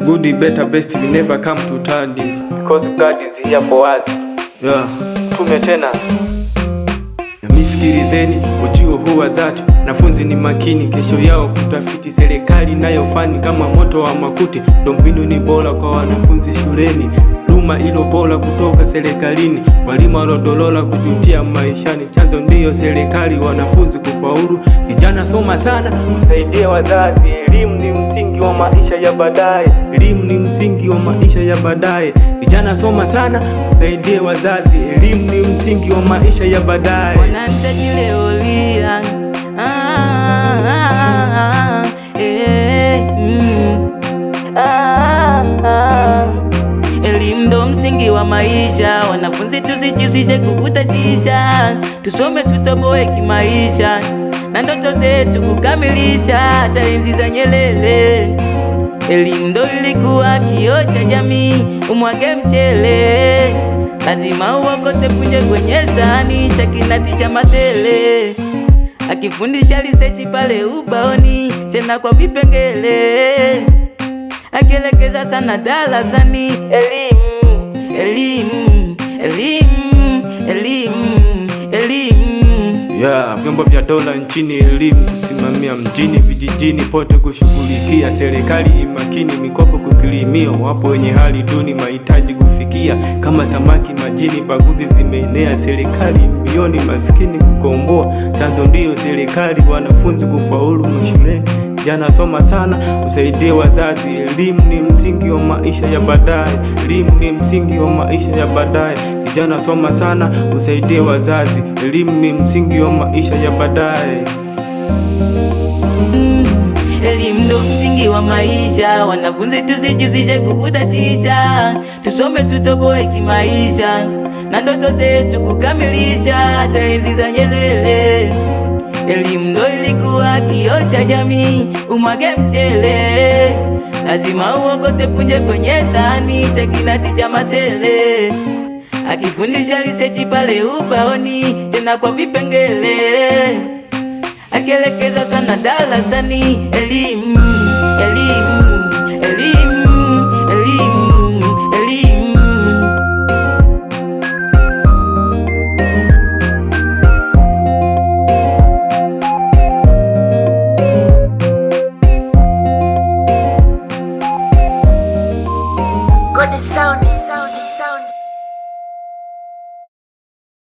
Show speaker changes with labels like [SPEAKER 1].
[SPEAKER 1] Good, better, best, we never come to third.
[SPEAKER 2] Because God is here for us.
[SPEAKER 1] Yeah.
[SPEAKER 2] Tume tena.
[SPEAKER 1] Misikilizeni ujio huu wa zatu, nafunzi ni makini, kesho yao kutafiti. Serikali nayo fani kama moto wa makuti, ndo mbinu ni bora kwa wanafunzi shuleni. Duma ilo bora kutoka serikalini, walimu walodolola kujutia maishani. Chanzo ndiyo serikali, wanafunzi kufaulu. Vijana soma sana,
[SPEAKER 2] usaidie wazazi. Elimu ni msingi wa maisha ya baadaye.
[SPEAKER 1] Elimu ni msingi wa maisha ya baadaye. Vijana soma sana, usaidie wazazi. Elimu ni msingi wa maisha ya baadaye.
[SPEAKER 3] Wananitaji leo lia elimu ndo msingi wa maisha. Wanafunzi tusijihusishe kuvuta shisha, tusome tutoboe kimaisha, na ndoto zetu kukamilisha hata enzi za Nyerere. Elimu ndo ilikuwa kioo cha jamii, umwage mchele lazima uokote punje kwenye sahani, cha kinati cha masele. Akifundisha research pale ubaoni, tena kwa vipengele, akielekeza sana darasani. Elimu,
[SPEAKER 1] Yeah, vyombo vya dola nchini, elimu kusimamia mjini, vijijini pote kushughulikia. Serikali imakini, mikopo kukilimia, wapo wenye hali duni mahitaji kufikia. Kama samaki majini, baguzi zimeenea. Serikali mbioni maskini kukomboa, chanzo ndiyo serikali, wanafunzi kufaulu mashuleni. Jana soma sana, usaidie wazazi. Elimu ni msingi wa maisha ya baadaye. Elimu ni msingi wa maisha ya baadaye. Kijana soma sana, usaidie wazazi. Elimu ni msingi wa maisha ya baadaye.
[SPEAKER 3] Elimu ndo msingi wa maisha. Wanafunzi tusijihusishe kuvuta shisha, tusome tutoboe kimaisha, na ndoto zetu kukamilisha hata enzi za Nyerere. Elimu ndo ilikuwa kioo cha jamii, umwage mchele lazima uokote punje kwenye sahani, cha kinati cha masele. Akifundisha research pale ubaoni, tena kwa vipengele, akielekeza sana darasani. Elimu